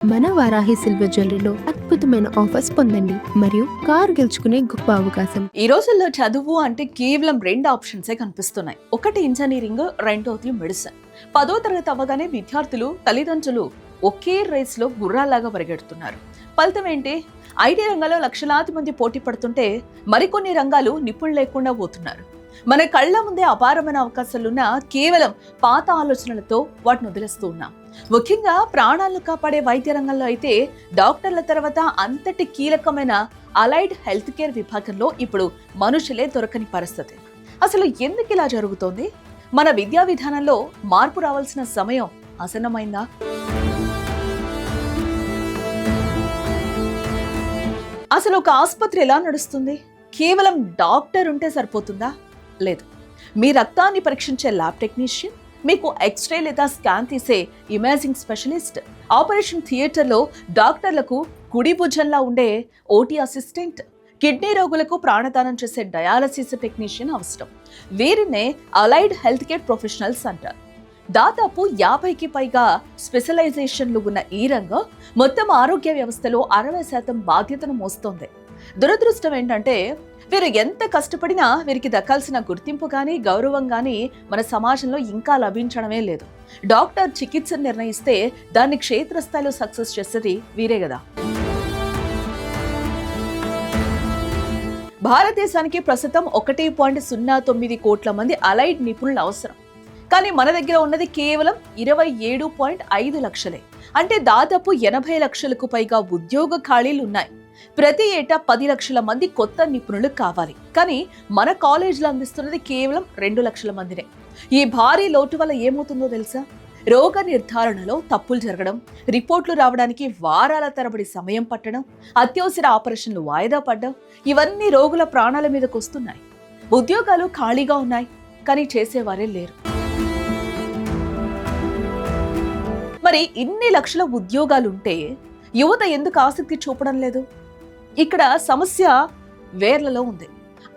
మన వారాహి సిల్వర్ జ్యువెలరీలో అద్భుతమైన ఆఫర్స్ పొందండి మరియు కార్ గెలుచుకునే గొప్ప అవకాశం. ఈ రోజుల్లో చదువు అంటే కేవలం రెండు ఆప్షన్సే కనిపిస్తున్నాయి. ఒకటి ఇంజనీరింగ్, రెండోది మెడిసిన్. 10వ తరగతి అవ్వగానే విద్యార్థులు, తల్లిదండ్రులు ఒకే రేస్ లో గుర్రాలాగా పరిగెడుతున్నారు. ఫలితం ఏంటి? ఐటీ రంగంలో లక్షలాది మంది పోటీ పడుతుంటే మరికొన్ని రంగాలు నిపుణులు లేకుండా పోతున్నారు. మన కళ్ళ ముందే అపారమైన అవకాశాలున్నా కేవలం పాత ఆలోచనలతో వాటిని వదిలేస్తూ ఉన్నాం. ముఖ్యంగా ప్రాణాలను కాపాడే వైద్య రంగంలో అయితే డాక్టర్ల తర్వాత అంతటి కీలకమైన అలైడ్ హెల్త్ కేర్ విభాగంలో ఇప్పుడు మనుషులే దొరకని పరిస్థితి. అసలు ఎందుకు ఇలా జరుగుతోంది? మన విద్యా విధానంలో మార్పు రావాల్సిన సమయం ఆసన్నమైందా? అసలు ఒక ఆసుపత్రి ఎలా నడుస్తుంది? కేవలం డాక్టర్ ఉంటే సరిపోతుందా? లేదు. మీ రక్తాన్ని పరీక్షించే ల్యాబ్ టెక్నీషియన్, మీకు ఎక్స్రే లేదా స్కాన్ తీసే ఇమేజింగ్ స్పెషలిస్ట్, ఆపరేషన్ థియేటర్లో డాక్టర్లకు కుడి భుజంలా ఉండే ఓటీ అసిస్టెంట్, కిడ్నీ రోగులకు ప్రాణదానం చేసే డయాలసిస్ టెక్నీషియన్ అవసరం. వీరినే అలైడ్ హెల్త్ కేర్ ప్రొఫెషనల్స్ అంటారు. దాదాపు 50కి పైగా స్పెషలైజేషన్లు ఉన్న ఈ రంగం మొత్తం ఆరోగ్య వ్యవస్థలో 60% బాధ్యతను మోస్తోంది. దురదృష్టం ఏంటంటే వీరు ఎంత కష్టపడినా వీరికి దక్కాల్సిన గుర్తింపు కానీ గౌరవం కానీ మన సమాజంలో ఇంకా లభించడమే లేదు. డాక్టర్ చికిత్సను నిర్ణయిస్తే దాన్ని క్షేత్రస్థాయిలో సక్సెస్ చేసేది వీరే కదా. భారతదేశానికి ప్రస్తుతం 1.09 కోట్ల మంది అలైడ్ నిపుణులు అవసరం. కానీ మన దగ్గర ఉన్నది కేవలం 27.5 లక్షలే. అంటే దాదాపు 80 లక్షలకు పైగా ఉద్యోగ ఖాళీలు ఉన్నాయి. ప్రతి ఏటా 10 లక్షల మంది కొత్త నిపుణులు కావాలి. కానీ మన కాలేజీలో అందిస్తున్నది కేవలం 2 లక్షల మందినే. ఈ భారీ లోటు వల్ల ఏమవుతుందో తెలుసా? రోగ నిర్ధారణలో తప్పులు జరగడం, రిపోర్ట్లు రావడానికి వారాల తరబడి సమయం పట్టడం, అత్యవసర ఆపరేషన్లు వాయిదా పడ్డం, ఇవన్నీ రోగుల ప్రాణాల మీదకు వస్తున్నాయి. ఉద్యోగాలు ఖాళీగా ఉన్నాయి, కానీ చేసేవారే లేరు. మరి ఇన్ని లక్షల ఉద్యోగాలుంటే యువత ఎందుకు ఆసక్తి చూపడం లేదు? ఇక్కడ సమస్య వేర్లలో ఉంది.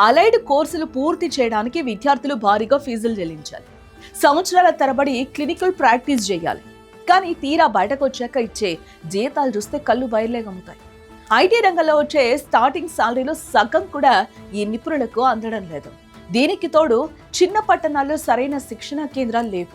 అలైడ్ కోర్సులు పూర్తి చేయడానికి విద్యార్థులు భారీగా ఫీజులు చెల్లించాలి. సంవత్సరాల తరబడి క్లినికల్ ప్రాక్టీస్ చేయాలి. కానీ తీరా బయటకు వచ్చాక ఇచ్చే జీతాలు చూస్తే కళ్ళు బయర్లేగమ్ముతాయి. ఐటీ రంగంలో వచ్చే స్టార్టింగ్ సాలరీలో సగం కూడా ఈ నిపుణులకు అందడం లేదు. దీనికి తోడు చిన్న పట్టణాల్లో సరైన శిక్షణ కేంద్రాలు లేవు.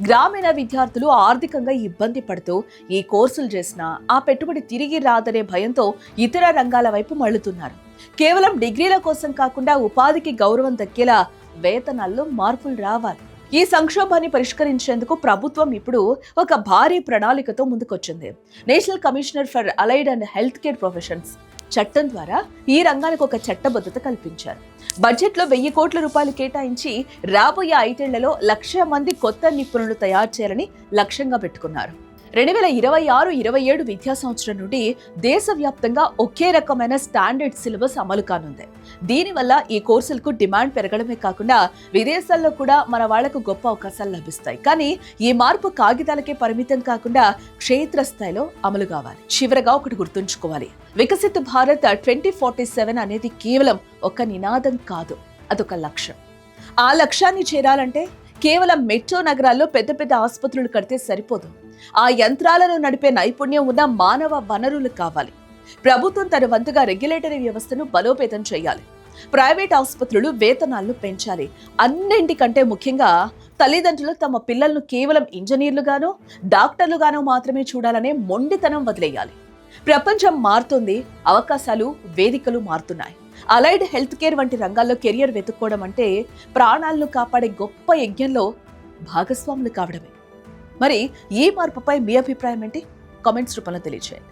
గ్రామీణ విద్యార్థులు ఆర్థికంగా ఇబ్బంది పడుతూ ఈ కోర్సులు చేసినా ఆ పెట్టుబడి తిరిగి రాదనే భయంతో ఇతర రంగాల వైపు మళ్లుతున్నారు. కేవలం డిగ్రీల కోసం కాకుండా ఉపాధికి గౌరవం దక్కేలా వేతనాల్లో మార్పులు రావాలి. ఈ సంక్షోభాన్ని పరిష్కరించేందుకు ప్రభుత్వం ఇప్పుడు ఒక భారీ ప్రణాళికతో ముందుకొచ్చింది. National commissioner for allied and health care professions చట్టం ద్వారా ఈ రంగానికి ఒక చట్టబద్ధత కల్పించారు. బడ్జెట్లో 1000 కోట్ల రూపాయలు కేటాయించి రాబోయే 5 ఏళ్లలో 1,00,000 మంది కొత్త నిపుణులు తయారు చేయాలని లక్ష్యంగా పెట్టుకున్నారు. 2026-27 విద్యా సంవత్సరం నుండి దేశవ్యాప్తంగా ఒకే రకమైన స్టాండర్డ్ సిలబస్ అమలు కానుంది. దీనివల్ల ఈ కోర్సులకు డిమాండ్ పెరగడమే కాకుండా విదేశాల్లో కూడా మన వాళ్లకు గొప్ప అవకాశాలు లభిస్తాయి. కానీ ఈ మార్పు కాగితాలకే పరిమితం కాకుండా క్షేత్రస్థాయిలో అమలు కావాలి. చివరగా ఒకటి గుర్తుంచుకోవాలి. వికసిత భారత్ 2047 అనేది కేవలం ఒక నినాదం కాదు, అదొక లక్ష్యం. ఆ లక్ష్యాన్ని చేరాలంటే కేవలం మెట్రో నగరాల్లో పెద్ద పెద్ద ఆసుపత్రులు కడితే సరిపోదు. ఆ యంత్రాలను నడిపే నైపుణ్యం ఉన్న మానవ వనరులు కావాలి. ప్రభుత్వం తన వంతుగా రెగ్యులేటరీ వ్యవస్థను బలోపేతం చేయాలి. ప్రైవేట్ ఆసుపత్రులు వేతనాలను పెంచాలి. అన్నింటికంటే ముఖ్యంగా తల్లిదండ్రులు తమ పిల్లలను కేవలం ఇంజనీర్లుగానో డాక్టర్లుగానో మాత్రమే చూడాలనే మొండితనం వదిలేయాలి. ప్రపంచం మారుతుంది, అవకాశాలు, వేదికలు మారుతున్నాయి. అలైడ్ హెల్త్ కేర్ వంటి రంగాల్లో కెరియర్ వెతుక్కోవడం అంటే ప్రాణాలను కాపాడే గొప్ప యజ్ఞంలో భాగస్వాములు కావడమే. మరి ఈ మార్పుపై మీ అభిప్రాయం ఏంటి? కామెంట్స్ రూపంలో తెలియజేయండి.